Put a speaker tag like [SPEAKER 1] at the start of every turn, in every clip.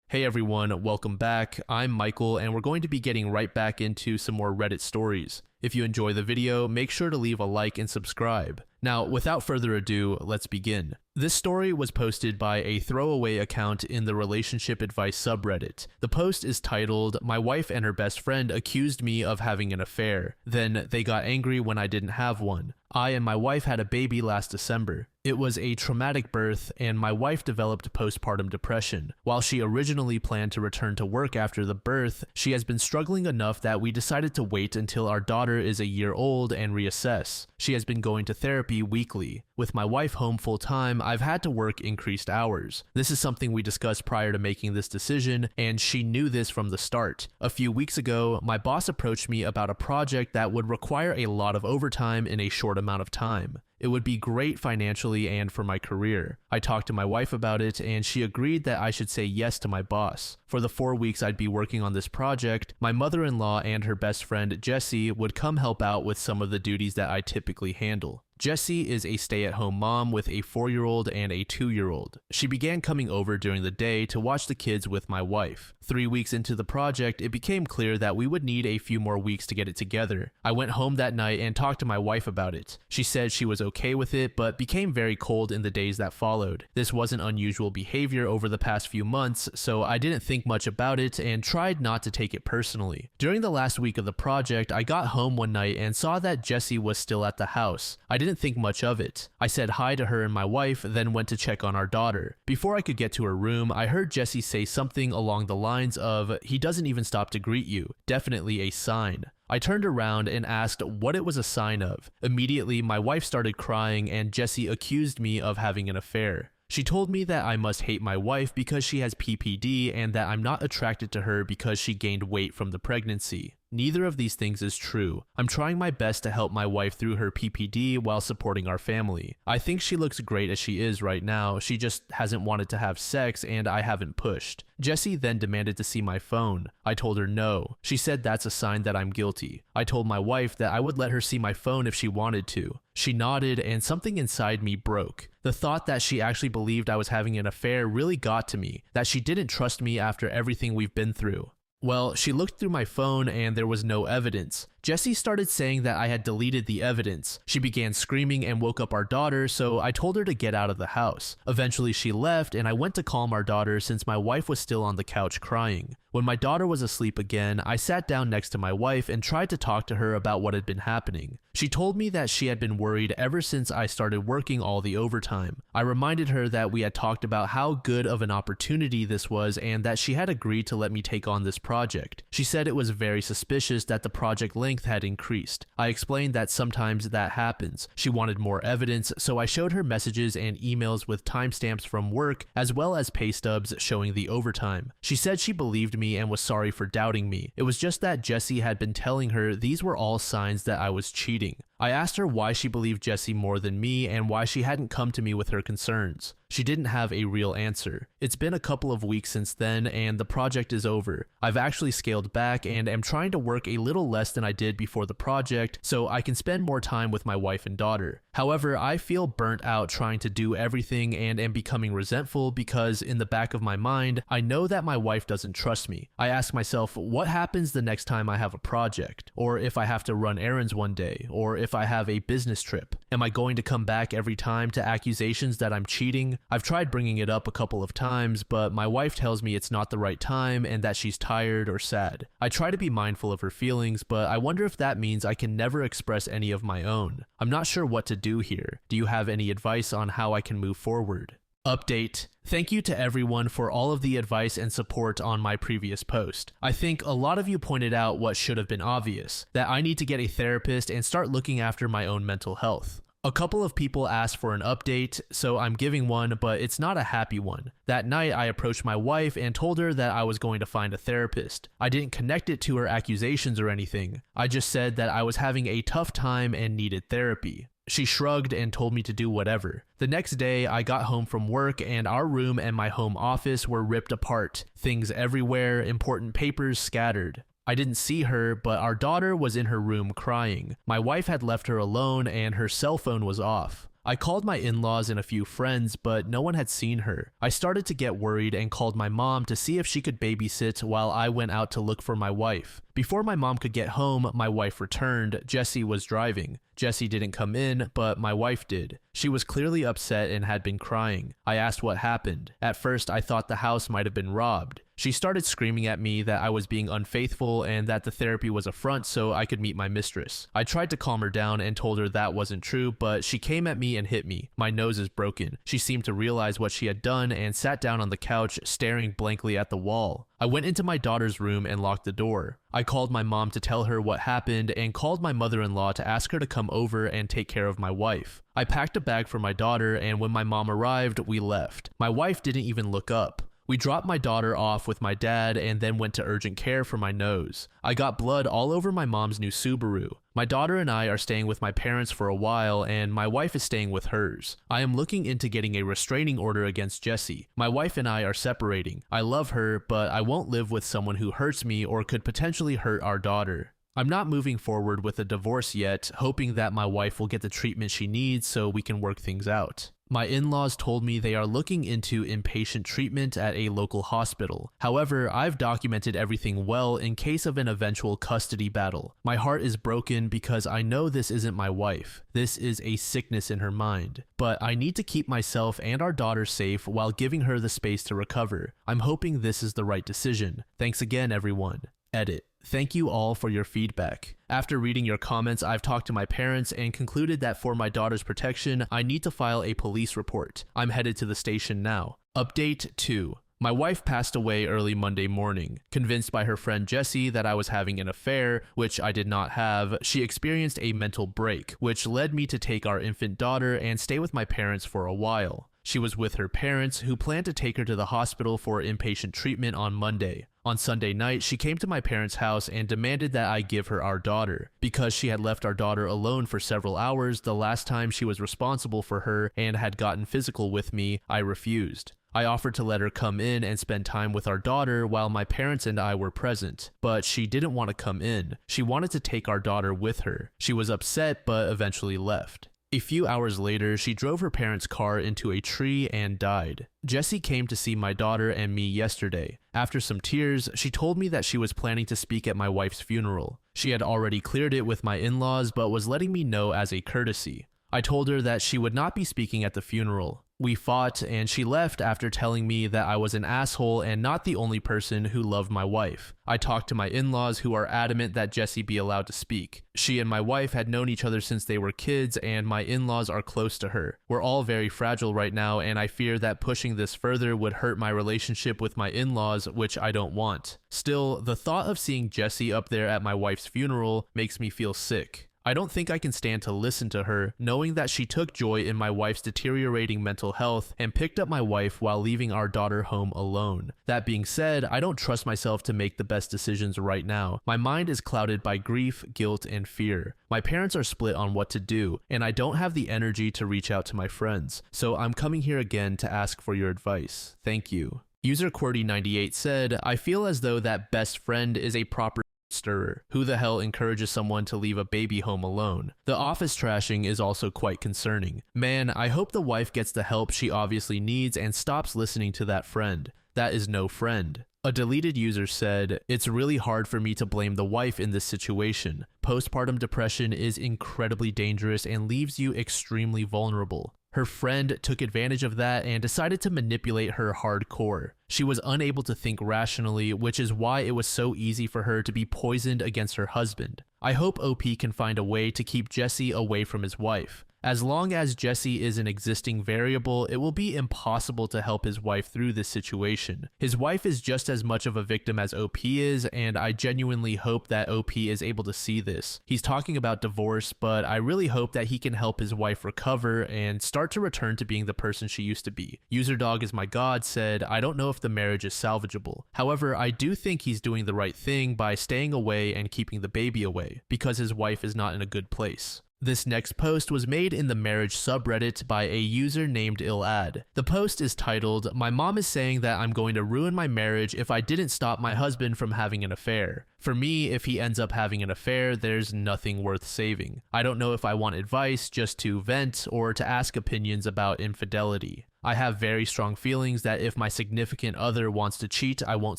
[SPEAKER 1] Hey everyone, welcome back. I'm Michael and we're going to be getting right back into some more Reddit stories. If you enjoy the video, make sure to leave a like and subscribe. Now, without further ado, let's begin. This story was posted by a throwaway account in the relationship advice subreddit. The post is titled, "My wife and her best friend accused me of having an affair. Then they got angry when I didn't have one. I and my wife had a baby last December. It was a traumatic birth, and my wife developed postpartum depression. While she originally planned to return to work after the birth, she has been struggling enough that we decided to wait until our daughter is a year old and reassess. She has been going to therapy weekly. With my wife home full-time, I've had to work increased hours. This is something we discussed prior to making this decision, and she knew this from the start. A few weeks ago, my boss approached me about a project that would require a lot of overtime in a short amount of time. It would be great financially and for my career. I talked to my wife about it and she agreed that I should say yes to my boss. For the 4 weeks I'd be working on this project, my mother-in-law and her best friend Jessie would come help out with some of the duties that I typically handle. Jessie is a stay-at-home mom with a 4-year-old and a 2-year-old. She began coming over during the day to watch the kids with my wife. 3 weeks into the project, it became clear that we would need a few more weeks to get it together. I went home that night and talked to my wife about it. She said she was okay with it, but became very cold in the days that followed. This wasn't unusual behavior over the past few months, so I didn't think much about it and tried not to take it personally. During the last week of the project, I got home one night and saw that Jessie was still at the house. I didn't think much of it. I said hi to her and my wife, then went to check on our daughter. Before I could get to her room, I heard Jessie say something along the lines of, "He doesn't even stop to greet you. Definitely a sign." I turned around and asked what it was a sign of. Immediately, my wife started crying and Jessie accused me of having an affair. She told me that I must hate my wife because she has PPD and that I'm not attracted to her because she gained weight from the pregnancy. Neither of these things is true. I'm trying my best to help my wife through her PPD while supporting our family. I think she looks great as she is right now, she just hasn't wanted to have sex and I haven't pushed. Jessie then demanded to see my phone. I told her no. She said that's a sign that I'm guilty. I told my wife that I would let her see my phone if she wanted to. She nodded and something inside me broke. The thought that she actually believed I was having an affair really got to me, that she didn't trust me after everything we've been through. Well, she looked through my phone and there was no evidence. Jessie started saying that I had deleted the evidence. She began screaming and woke up our daughter, so I told her to get out of the house. Eventually she left and I went to calm our daughter since my wife was still on the couch crying. When my daughter was asleep again, I sat down next to my wife and tried to talk to her about what had been happening. She told me that she had been worried ever since I started working all the overtime. I reminded her that we had talked about how good of an opportunity this was and that she had agreed to let me take on this project. She said it was very suspicious that the project length had increased. I explained that sometimes that happens. She wanted more evidence, so I showed her messages and emails with timestamps from work as well as pay stubs showing the overtime. She said she believed me and was sorry for doubting me. It was just that Jessie had been telling her these were all signs that I was cheating. I asked her why she believed Jessie more than me and why she hadn't come to me with her concerns. She didn't have a real answer. It's been a couple of weeks since then and the project is over. I've actually scaled back and am trying to work a little less than I did before the project so I can spend more time with my wife and daughter. However, I feel burnt out trying to do everything and am becoming resentful because in the back of my mind, I know that my wife doesn't trust me. I ask myself, what happens the next time I have a project? Or if I have to run errands one day? Or if I have a business trip? Am I going to come back every time to accusations that I'm cheating? I've tried bringing it up a couple of times, but my wife tells me it's not the right time and that she's tired or sad. I try to be mindful of her feelings, but I wonder if that means I can never express any of my own. I'm not sure what to do here. Do you have any advice on how I can move forward? Update. Thank you to everyone for all of the advice and support on my previous post. I think a lot of you pointed out what should have been obvious, that I need to get a therapist and start looking after my own mental health. A couple of people asked for an update, so I'm giving one, but it's not a happy one. That night, I approached my wife and told her that I was going to find a therapist. I didn't connect it to her accusations or anything. I just said that I was having a tough time and needed therapy. She shrugged and told me to do whatever. The next day, I got home from work and our room and my home office were ripped apart. Things everywhere, important papers scattered. I didn't see her, but our daughter was in her room crying. My wife had left her alone and her cell phone was off. I called my in-laws and a few friends, but no one had seen her. I started to get worried and called my mom to see if she could babysit while I went out to look for my wife. Before my mom could get home, my wife returned. Jessie was driving. Jessie didn't come in, but my wife did. She was clearly upset and had been crying. I asked what happened. At first, I thought the house might have been robbed. She started screaming at me that I was being unfaithful and that the therapy was a front so I could meet my mistress. I tried to calm her down and told her that wasn't true, but she came at me and hit me. My nose is broken. She seemed to realize what she had done and sat down on the couch, staring blankly at the wall. I went into my daughter's room and locked the door. I called my mom to tell her what happened and called my mother-in-law to ask her to come over and take care of my wife. I packed a bag for my daughter, and when my mom arrived, we left. My wife didn't even look up. We dropped my daughter off with my dad and then went to urgent care for my nose. I got blood all over my mom's new Subaru. My daughter and I are staying with my parents for a while, and my wife is staying with hers. I am looking into getting a restraining order against Jessie. My wife and I are separating. I love her, but I won't live with someone who hurts me or could potentially hurt our daughter. I'm not moving forward with a divorce yet, hoping that my wife will get the treatment she needs so we can work things out. My in-laws told me they are looking into inpatient treatment at a local hospital. However, I've documented everything well in case of an eventual custody battle. My heart is broken because I know this isn't my wife. This is a sickness in her mind. But I need to keep myself and our daughter safe while giving her the space to recover. I'm hoping this is the right decision. Thanks again, everyone. Edit. Thank you all for your feedback. After reading your comments, I've talked to my parents and concluded that for my daughter's protection, I need to file a police report. I'm headed to the station now. Update 2. My wife passed away early Monday morning. Convinced by her friend Jessie that I was having an affair, which I did not have, she experienced a mental break, which led me to take our infant daughter and stay with my parents for a while. She was with her parents, who planned to take her to the hospital for inpatient treatment on Monday. On Sunday night, she came to my parents' house and demanded that I give her our daughter. Because she had left our daughter alone for several hours the last time she was responsible for her and had gotten physical with me, I refused. I offered to let her come in and spend time with our daughter while my parents and I were present, but she didn't want to come in. She wanted to take our daughter with her. She was upset but eventually left. A few hours later, she drove her parents' car into a tree and died. Jessie came to see my daughter and me yesterday. After some tears, she told me that she was planning to speak at my wife's funeral. She had already cleared it with my in-laws but was letting me know as a courtesy. I told her that she would not be speaking at the funeral. We fought, and she left after telling me that I was an asshole and not the only person who loved my wife. I talked to my in-laws, who are adamant that Jessie be allowed to speak. She and my wife had known each other since they were kids, and my in-laws are close to her. We're all very fragile right now, and I fear that pushing this further would hurt my relationship with my in-laws, which I don't want. Still, the thought of seeing Jessie up there at my wife's funeral makes me feel sick. I don't think I can stand to listen to her, knowing that she took joy in my wife's deteriorating mental health and picked up my wife while leaving our daughter home alone. That being said, I don't trust myself to make the best decisions right now. My mind is clouded by grief, guilt, and fear. My parents are split on what to do, and I don't have the energy to reach out to my friends, so I'm coming here again to ask for your advice. Thank you. User QWERTY98 said, I feel as though that best friend is a proper stirrer. Who the hell encourages someone to leave a baby home alone? The office trashing is also quite concerning. Man, I hope the wife gets the help she obviously needs and stops listening to that friend. That is no friend. A deleted user said, it's really hard for me to blame the wife in this situation. Postpartum depression is incredibly dangerous and leaves you extremely vulnerable. Her friend took advantage of that and decided to manipulate her hardcore. She was unable to think rationally, which is why it was so easy for her to be poisoned against her husband. I hope OP can find a way to keep Jessie away from his wife. As long as Jessie is an existing variable, it will be impossible to help his wife through this situation. His wife is just as much of a victim as OP is, and I genuinely hope that OP is able to see this. He's talking about divorce, but I really hope that he can help his wife recover and start to return to being the person she used to be. User Dog is my god said, I don't know if the marriage is salvageable. However, I do think he's doing the right thing by staying away and keeping the baby away, because his wife is not in a good place. This next post was made in the marriage subreddit by a user named Ilad. The post is titled, "My mom is saying that I'm going to ruin my marriage if I didn't stop my husband from having an affair. For me, if he ends up having an affair, there's nothing worth saving. I don't know if I want advice just to vent or to ask opinions about infidelity. I have very strong feelings that if my significant other wants to cheat, I won't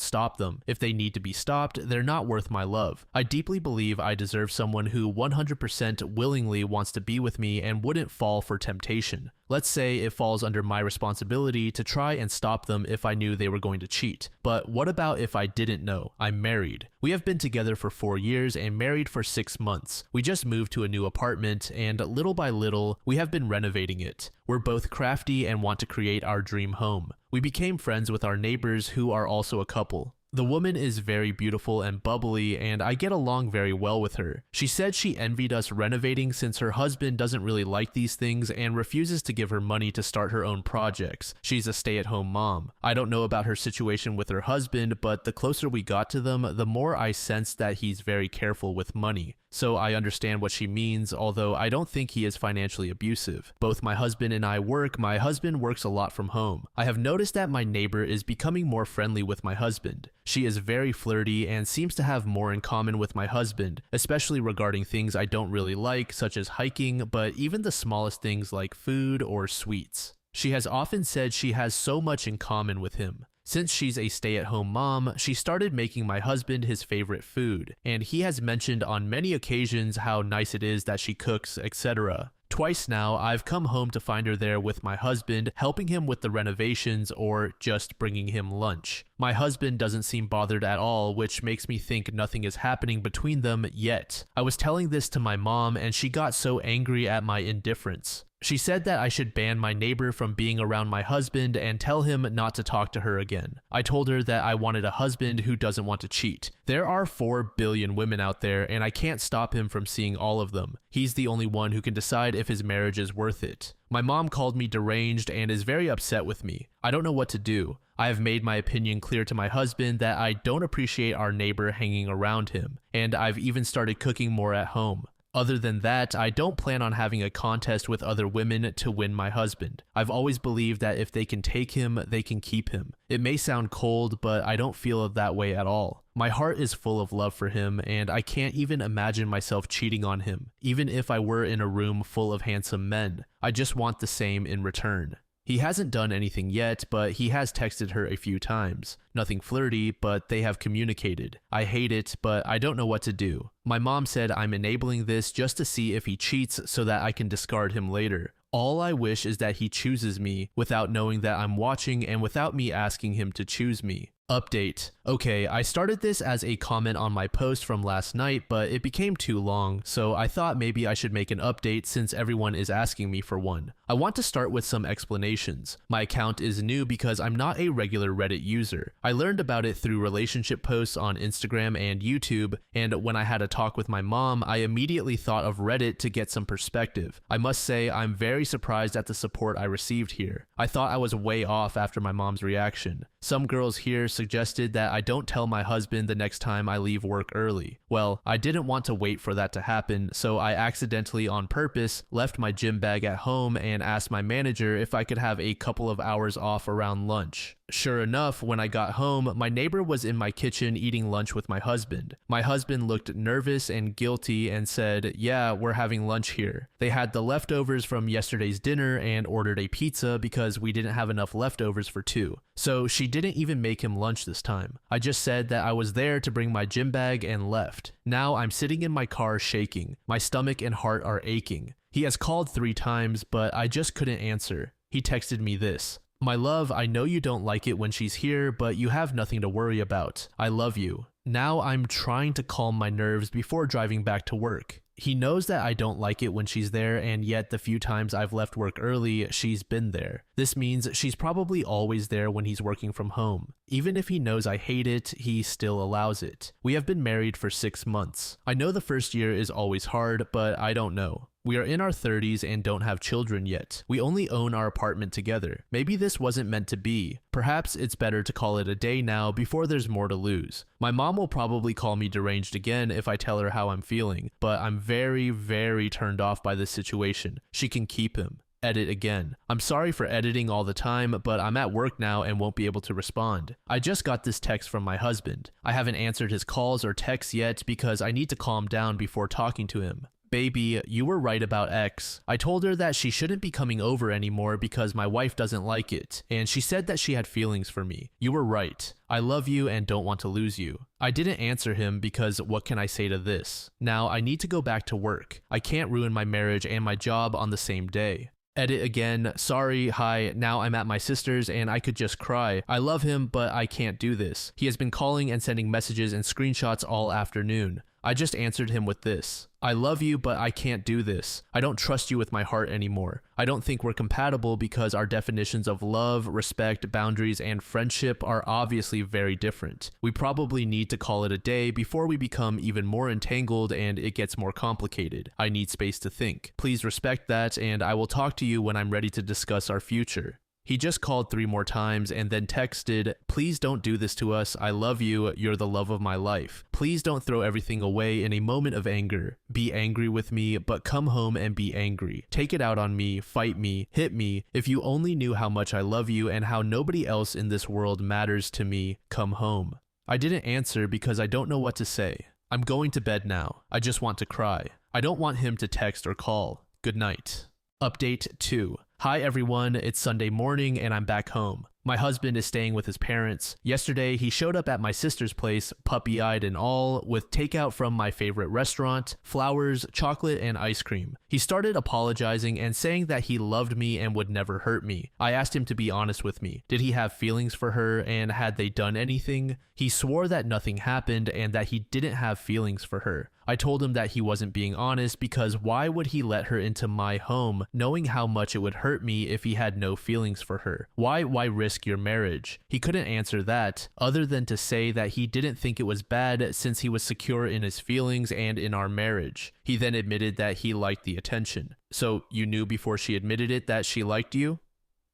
[SPEAKER 1] stop them. If they need to be stopped, they're not worth my love. I deeply believe I deserve someone who 100% willingly wants to be with me and wouldn't fall for temptation. Let's say it falls under my responsibility to try and stop them if I knew they were going to cheat. But what about if I didn't know? I'm married. We have been together for 4 years and married for 6 months. We just moved to a new apartment and little by little, we have been renovating it. We're both crafty and want to create our dream home. We became friends with our neighbors who are also a couple. The woman is very beautiful and bubbly, and I get along very well with her. She said she envied us renovating since her husband doesn't really like these things and refuses to give her money to start her own projects. She's a stay-at-home mom. I don't know about her situation with her husband, but the closer we got to them, the more I sensed that he's very careful with money. So I understand what she means, although I don't think he is financially abusive. Both my husband and I work. My husband works a lot from home. I have noticed that my neighbor is becoming more friendly with my husband. She is very flirty and seems to have more in common with my husband, especially regarding things I don't really like, such as hiking, but even the smallest things like food or sweets. She has often said she has so much in common with him. Since she's a stay-at-home mom, she started making my husband his favorite food, and he has mentioned on many occasions how nice it is that she cooks, etc. Twice now, I've come home to find her there with my husband, helping him with the renovations or just bringing him lunch. My husband doesn't seem bothered at all, which makes me think nothing is happening between them yet. I was telling this to my mom, and she got so angry at my indifference. She said that I should ban my neighbor from being around my husband and tell him not to talk to her again. I told her that I wanted a husband who doesn't want to cheat. There are 4 billion women out there, and I can't stop him from seeing all of them. He's the only one who can decide if his marriage is worth it. My mom called me deranged and is very upset with me. I don't know what to do. I have made my opinion clear to my husband that I don't appreciate our neighbor hanging around him, and I've even started cooking more at home. Other than that, I don't plan on having a contest with other women to win my husband. I've always believed that if they can take him, they can keep him. It may sound cold, but I don't feel that way at all. My heart is full of love for him, and I can't even imagine myself cheating on him, even if I were in a room full of handsome men. I just want the same in return. He hasn't done anything yet, but he has texted her a few times. Nothing flirty, but they have communicated. I hate it, but I don't know what to do. My mom said I'm enabling this just to see if he cheats so that I can discard him later. All I wish is that he chooses me without knowing that I'm watching and without me asking him to choose me. Update. Okay, I started this as a comment on my post from last night, but it became too long, so I thought maybe I should make an update since everyone is asking me for one. I want to start with some explanations. My account is new because I'm not a regular Reddit user. I learned about it through relationship posts on Instagram and YouTube, and when I had a talk with my mom, I immediately thought of Reddit to get some perspective. I must say I'm very surprised at the support I received here. I thought I was way off after my mom's reaction. Some girls here suggested that I don't tell my husband the next time I leave work early. Well, I didn't want to wait for that to happen, so I accidentally on purpose left my gym bag at home and asked my manager if I could have a couple of hours off around lunch. Sure enough, when I got home, my neighbor was in my kitchen eating lunch with my husband. My husband looked nervous and guilty and said, "Yeah, we're having lunch here." They had the leftovers from yesterday's dinner and ordered a pizza because we didn't have enough leftovers for 2. So she didn't even make him lunch this time. I just said that I was there to bring my gym bag and left. Now I'm sitting in my car shaking. My stomach and heart are aching. He has called 3 times, but I just couldn't answer. He texted me this. "My love, I know you don't like it when she's here, but you have nothing to worry about. I love you." Now I'm trying to calm my nerves before driving back to work. He knows that I don't like it when she's there, and yet the few times I've left work early, she's been there. This means she's probably always there when he's working from home. Even if he knows I hate it, he still allows it. We have been married for 6 months. I know the first year is always hard, but I don't know. We are in our 30s and don't have children yet. We only own our apartment together. Maybe this wasn't meant to be. Perhaps it's better to call it a day now before there's more to lose. My mom will probably call me deranged again if I tell her how I'm feeling, but I'm very, very turned off by this situation. She can keep him. Edit again. I'm sorry for editing all the time, but I'm at work now and won't be able to respond. I just got this text from my husband. I haven't answered his calls or texts yet because I need to calm down before talking to him. Baby, you were right about X. I told her that she shouldn't be coming over anymore because my wife doesn't like it, and she said that she had feelings for me. You were right. I love you and don't want to lose you. I didn't answer him because what can I say to this? Now I need to go back to work. I can't ruin my marriage and my job on the same day. Edit again. Sorry, hi, now I'm at my sister's and I could just cry. I love him, but I can't do this. He has been calling and sending messages and screenshots all afternoon. I just answered him with this. I love you, but I can't do this. I don't trust you with my heart anymore. I don't think we're compatible because our definitions of love, respect, boundaries, and friendship are obviously very different. We probably need to call it a day before we become even more entangled and it gets more complicated. I need space to think. Please respect that, and I will talk to you when I'm ready to discuss our future. He just called 3 more times and then texted, please don't do this to us. I love you. You're the love of my life. Please don't throw everything away in a moment of anger. Be angry with me, but come home and be angry. Take it out on me, fight me, hit me. If you only knew how much I love you and how nobody else in this world matters to me, come home. I didn't answer because I don't know what to say. I'm going to bed now. I just want to cry. I don't want him to text or call. Good night. Update 2. Hi everyone, it's Sunday morning and I'm back home. My husband is staying with his parents. Yesterday, he showed up at my sister's place, puppy-eyed and all, with takeout from my favorite restaurant, flowers, chocolate, and ice cream. He started apologizing and saying that he loved me and would never hurt me. I asked him to be honest with me. Did he have feelings for her, and had they done anything? He swore that nothing happened and that he didn't have feelings for her. I told him that he wasn't being honest because why would he let her into my home knowing how much it would hurt me if he had no feelings for her? Why risk your marriage? He couldn't answer that, other than to say that he didn't think it was bad since he was secure in his feelings and in our marriage. He then admitted that he liked the attention. So you knew before she admitted it that she liked you?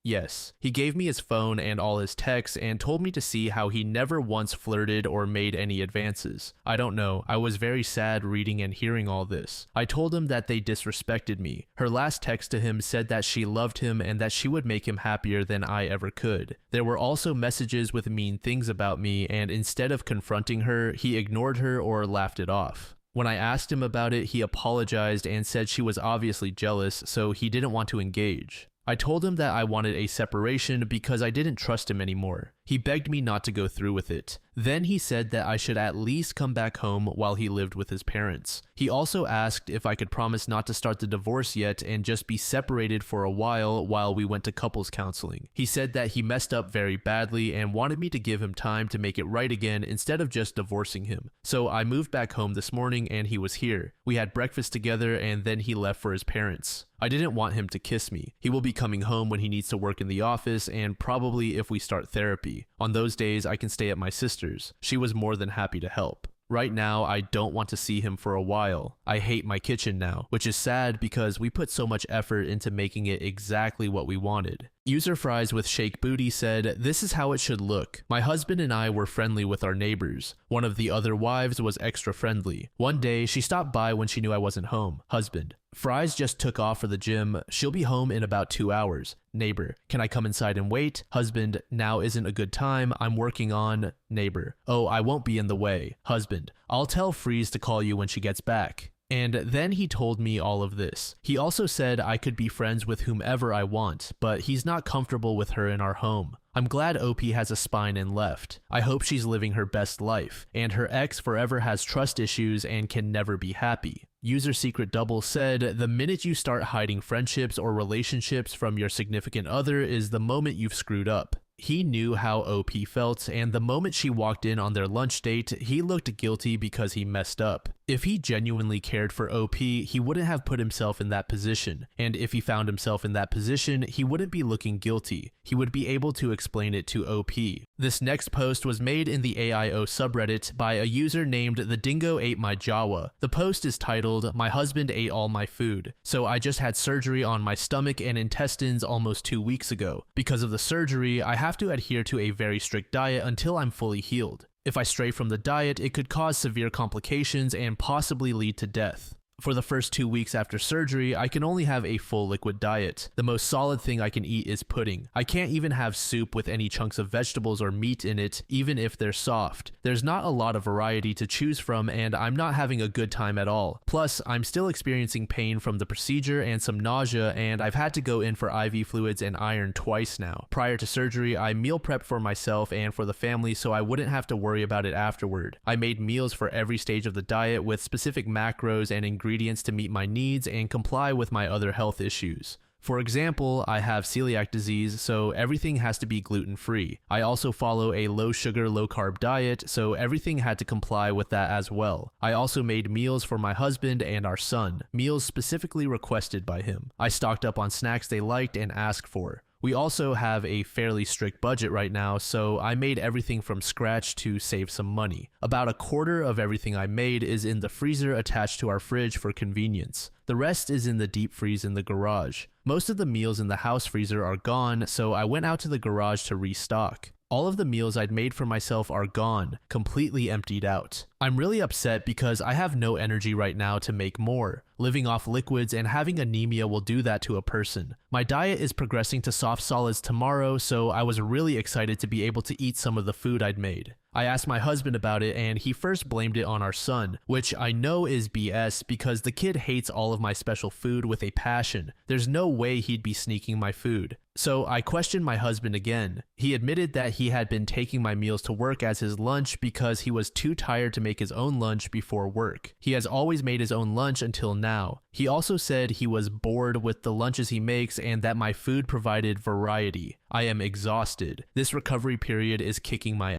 [SPEAKER 1] Yes. He gave me his phone and all his texts and told me to see how he never once flirted or made any advances. I don't know. I was very sad reading and hearing all this. I told him that they disrespected me. Her last text to him said that she loved him and that she would make him happier than I ever could. There were also messages with mean things about me, and instead of confronting her, he ignored her or laughed it off. When I asked him about it, he apologized and said she was obviously jealous, so he didn't want to engage. I told him that I wanted a separation because I didn't trust him anymore. He begged me not to go through with it. Then he said that I should at least come back home while he lived with his parents. He also asked if I could promise not to start the divorce yet and just be separated for a while we went to couples counseling. He said that he messed up very badly and wanted me to give him time to make it right again instead of just divorcing him. So I moved back home this morning and he was here. We had breakfast together and then he left for his parents. I didn't want him to kiss me. He will be coming home when he needs to work in the office and probably if we start therapy. On those days, I can stay at my sister's. She was more than happy to help. Right now, I don't want to see him for a while. I hate my kitchen now, which is sad because we put so much effort into making it exactly what we wanted. User Fries with Shake Booty said, "This is how it should look. My husband and I were friendly with our neighbors. One of the other wives was extra friendly. One day, she stopped by when she knew I wasn't home. Husband: Fries just took off for the gym. She'll be home in about 2 hours. Neighbor: Can I come inside and wait? Husband: Now isn't a good time. I'm working on. Neighbor: Oh, I won't be in the way. Husband: I'll tell Freeze to call you when she gets back." And then he told me all of this. He also said I could be friends with whomever I want, but he's not comfortable with her in our home. I'm glad OP has a spine and left. I hope she's living her best life, and her ex forever has trust issues and can never be happy. User Secret Double said, "The minute you start hiding friendships or relationships from your significant other is the moment you've screwed up." He knew how OP felt, and the moment she walked in on their lunch date, he looked guilty because he messed up. If he genuinely cared for OP, he wouldn't have put himself in that position, and if he found himself in that position, he wouldn't be looking guilty. He would be able to explain it to OP. This next post was made in the AIO subreddit by a user named The Dingo Ate My Jawa. The post is titled, "My husband ate all my food, so I just had surgery on my stomach and intestines almost 2 weeks ago. Because of the surgery, I have to adhere to a very strict diet until I'm fully healed. If I stray from the diet, it could cause severe complications and possibly lead to death. For the first 2 weeks after surgery, I can only have a full liquid diet. The most solid thing I can eat is pudding. I can't even have soup with any chunks of vegetables or meat in it, even if they're soft. There's not a lot of variety to choose from, and I'm not having a good time at all. Plus, I'm still experiencing pain from the procedure and some nausea, and I've had to go in for IV fluids and iron twice now. Prior to surgery, I meal prepped for myself and for the family so I wouldn't have to worry about it afterward. I made meals for every stage of the diet with specific macros and ingredients to meet my needs and comply with my other health issues. For example, I have celiac disease, so everything has to be gluten-free. I also follow a low-sugar, low-carb diet, so everything had to comply with that as well. I also made meals for my husband and our son, meals specifically requested by him. I stocked up on snacks they liked and asked for. We also have a fairly strict budget right now, so I made everything from scratch to save some money. About a quarter of everything I made is in the freezer attached to our fridge for convenience. The rest is in the deep freeze in the garage. Most of the meals in the house freezer are gone, so I went out to the garage to restock. All of the meals I'd made for myself are gone, completely emptied out. I'm really upset because I have no energy right now to make more. Living off liquids and having anemia will do that to a person. My diet is progressing to soft solids tomorrow, so I was really excited to be able to eat some of the food I'd made. I asked my husband about it and he first blamed it on our son, which I know is BS because the kid hates all of my special food with a passion. There's no way he'd be sneaking my food. So I questioned my husband again. He admitted that he had been taking my meals to work as his lunch because he was too tired to make his own lunch before work. He has always made his own lunch until now. He also said he was bored with the lunches he makes and that my food provided variety. I am exhausted. This recovery period is kicking my ass.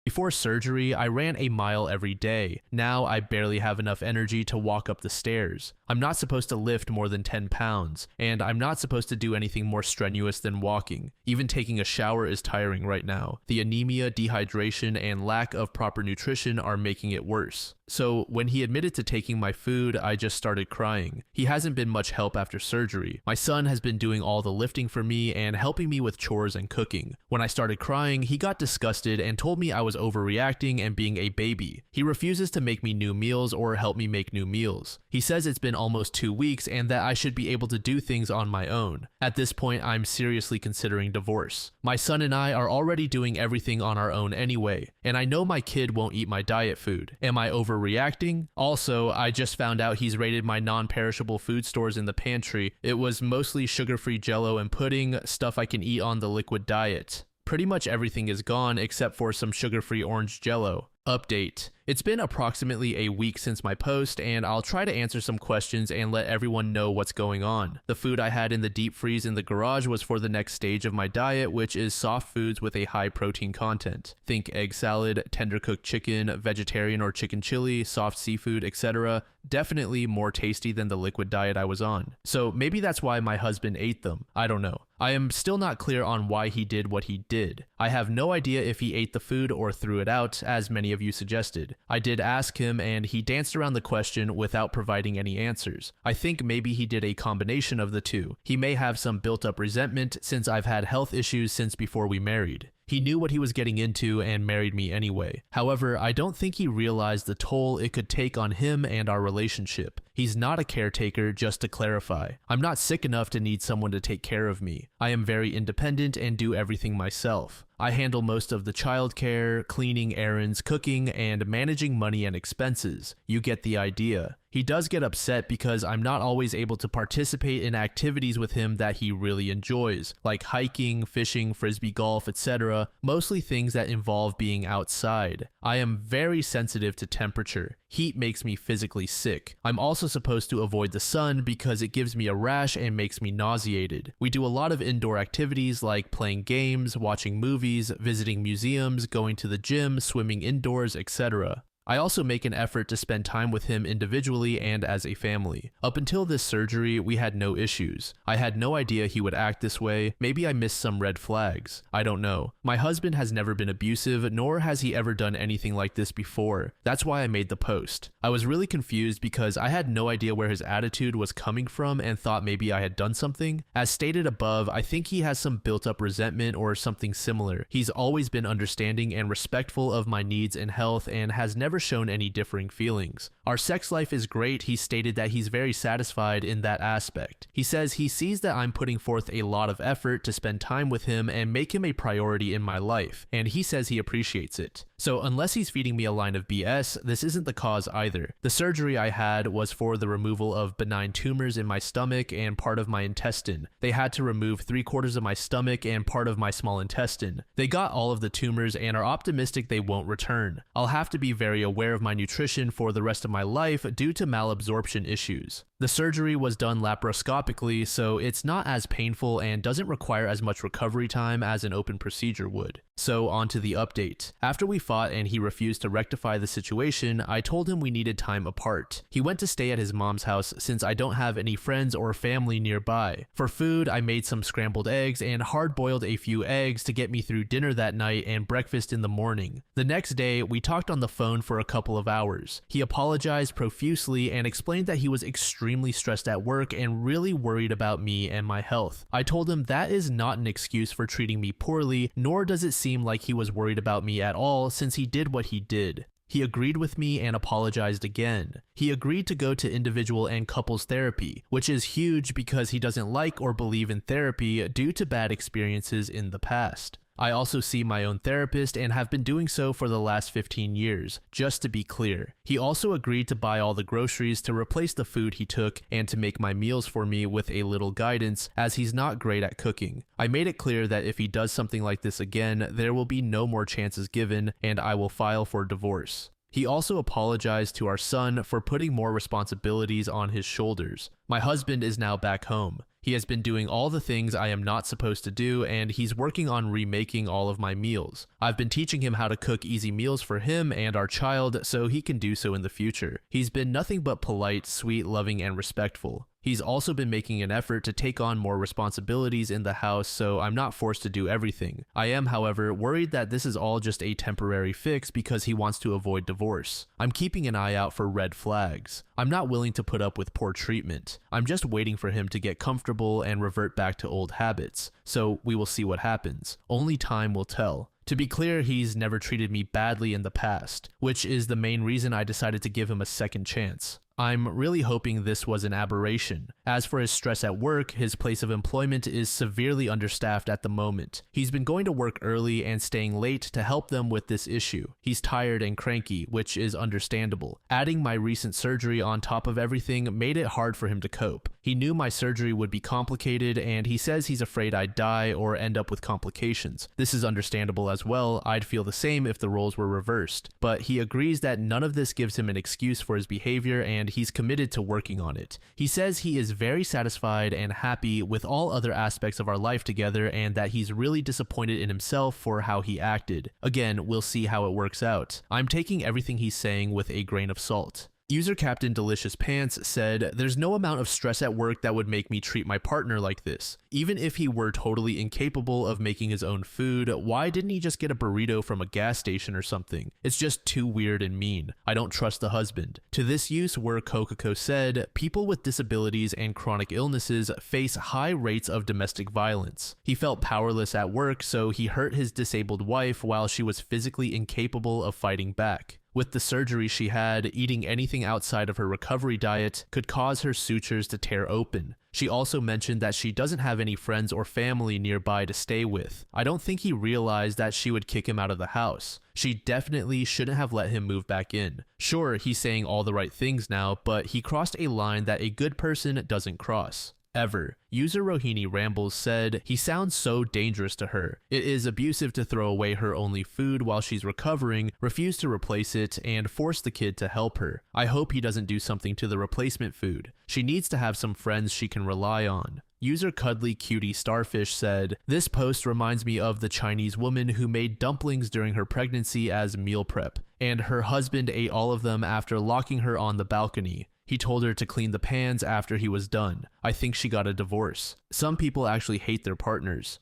[SPEAKER 1] Before surgery, I ran a mile every day. Now I barely have enough energy to walk up the stairs. I'm not supposed to lift more than 10 pounds, and I'm not supposed to do anything more strenuous than walking. Even taking a shower is tiring right now. The anemia, dehydration, and lack of proper nutrition are making it worse. So when he admitted to taking my food, I just started crying. He hasn't been much help after surgery. My son has been doing all the lifting for me and helping me with chores and cooking. When I started crying, he got disgusted and told me I was overreacting and being a baby. He refuses to make me new meals or help me make new meals. He says it's been almost 2 weeks and that I should be able to do things on my own. At this point, I'm seriously considering divorce. My son and I are already doing everything on our own anyway, and I know my kid won't eat my diet food. Am I overreacting? Also, I just found out he's raided my non-perishable food stores in the pantry. It was mostly sugar-free Jell-O and pudding, stuff I can eat on the liquid diet. Pretty much everything is gone except for some sugar-free orange Jell-O. Update. It's been approximately a week since my post, and I'll try to answer some questions and let everyone know what's going on. The food I had in the deep freeze in the garage was for the next stage of my diet, which is soft foods with a high protein content. Think egg salad, tender cooked chicken, vegetarian or chicken chili, soft seafood, etc. Definitely more tasty than the liquid diet I was on. So maybe that's why my husband ate them. I don't know. I am still not clear on why he did what he did. I have no idea if he ate the food or threw it out, as many of you suggested. I did ask him and he danced around the question without providing any answers. I think maybe he did a combination of the two. He may have some built-up resentment since I've had health issues since before we married. He knew what he was getting into and married me anyway. However, I don't think he realized the toll it could take on him and our relationship. He's not a caretaker, just to clarify. I'm not sick enough to need someone to take care of me. I am very independent and do everything myself. I handle most of the childcare, cleaning, errands, cooking, and managing money and expenses. You get the idea. He does get upset because I'm not always able to participate in activities with him that he really enjoys, like hiking, fishing, frisbee golf, etc., mostly things that involve being outside. I am very sensitive to temperature. Heat makes me physically sick. I'm also supposed to avoid the sun because it gives me a rash and makes me nauseated. We do a lot of indoor activities like playing games, watching movies, visiting museums, going to the gym, swimming indoors, etc. I also make an effort to spend time with him individually and as a family. Up until this surgery, we had no issues. I had no idea he would act this way. Maybe I missed some red flags. I don't know. My husband has never been abusive, nor has he ever done anything like this before. That's why I made the post. I was really confused because I had no idea where his attitude was coming from and thought maybe I had done something. As stated above, I think he has some built-up resentment or something similar. He's always been understanding and respectful of my needs and health and has never shown any differing feelings. Our sex life is great. He stated that he's very satisfied in that aspect. He says he sees that I'm putting forth a lot of effort to spend time with him and make him a priority in my life, and he says he appreciates it. So unless he's feeding me a line of BS, this isn't the cause either. The surgery I had was for the removal of benign tumors in my stomach and part of my intestine. They had to remove 3/4 of my stomach and part of my small intestine. They got all of the tumors and are optimistic they won't return. I'll have to be very aware of my nutrition for the rest of my life due to malabsorption issues. The surgery was done laparoscopically, so it's not as painful and doesn't require as much recovery time as an open procedure would. So on to the update. After we fought and he refused to rectify the situation, I told him we needed time apart. He went to stay at his mom's house since I don't have any friends or family nearby. For food, I made some scrambled eggs and hard-boiled a few eggs to get me through dinner that night and breakfast in the morning. The next day, we talked on the phone for a couple of hours. He apologized profusely and explained that he was extremely stressed at work and really worried about me and my health. I told him that is not an excuse for treating me poorly, nor does it seem like he was worried about me at all since he did what he did. He agreed with me and apologized again. He agreed to go to individual and couples therapy, which is huge because he doesn't like or believe in therapy due to bad experiences in the past. I also see my own therapist and have been doing so for the last 15 years, just to be clear. He also agreed to buy all the groceries to replace the food he took and to make my meals for me with a little guidance, as he's not great at cooking. I made it clear that if he does something like this again, there will be no more chances given and I will file for divorce. He also apologized to our son for putting more responsibilities on his shoulders. My husband is now back home. He has been doing all the things I am not supposed to do, and he's working on remaking all of my meals. I've been teaching him how to cook easy meals for him and our child so he can do so in the future. He's been nothing but polite, sweet, loving, and respectful. He's also been making an effort to take on more responsibilities in the house, so I'm not forced to do everything. I am, however, worried that this is all just a temporary fix because he wants to avoid divorce. I'm keeping an eye out for red flags. I'm not willing to put up with poor treatment. I'm just waiting for him to get comfortable and revert back to old habits, so we will see what happens. Only time will tell. To be clear, he's never treated me badly in the past, which is the main reason I decided to give him a second chance. I'm really hoping this was an aberration. As for his stress at work, his place of employment is severely understaffed at the moment. He's been going to work early and staying late to help them with this issue. He's tired and cranky, which is understandable. Adding my recent surgery on top of everything made it hard for him to cope. He knew my surgery would be complicated, and he says he's afraid I'd die or end up with complications. This is understandable as well. I'd feel the same if the roles were reversed. But he agrees that none of this gives him an excuse for his behavior, and he's committed to working on it. He says he is very satisfied and happy with all other aspects of our life together, and that he's really disappointed in himself for how he acted. Again, we'll see how it works out. I'm taking everything he's saying with a grain of salt. User Captain Delicious Pants said, "There's no amount of stress at work that would make me treat my partner like this. Even if he were totally incapable of making his own food, why didn't he just get a burrito from a gas station or something? It's just too weird and mean. I don't trust the husband." To this use where Kokoko said, "People with disabilities and chronic illnesses face high rates of domestic violence. He felt powerless at work, so he hurt his disabled wife while she was physically incapable of fighting back. With the surgery she had, eating anything outside of her recovery diet could cause her sutures to tear open. She also mentioned that she doesn't have any friends or family nearby to stay with. I don't think he realized that she would kick him out of the house. She definitely shouldn't have let him move back in. Sure, he's saying all the right things now, but he crossed a line that a good person doesn't cross. Ever." User Rohini Rambles said, "He sounds so dangerous to her. It is abusive to throw away her only food while she's recovering, refuse to replace it, and force the kid to help her. I hope he doesn't do something to the replacement food. She needs to have some friends she can rely on." User Cuddly Cutie Starfish said, "This post reminds me of the Chinese woman who made dumplings during her pregnancy as meal prep. and her husband ate all of them after locking her on the balcony. He told her to clean the pans after he was done. I think she got a divorce. Some people actually hate their partners.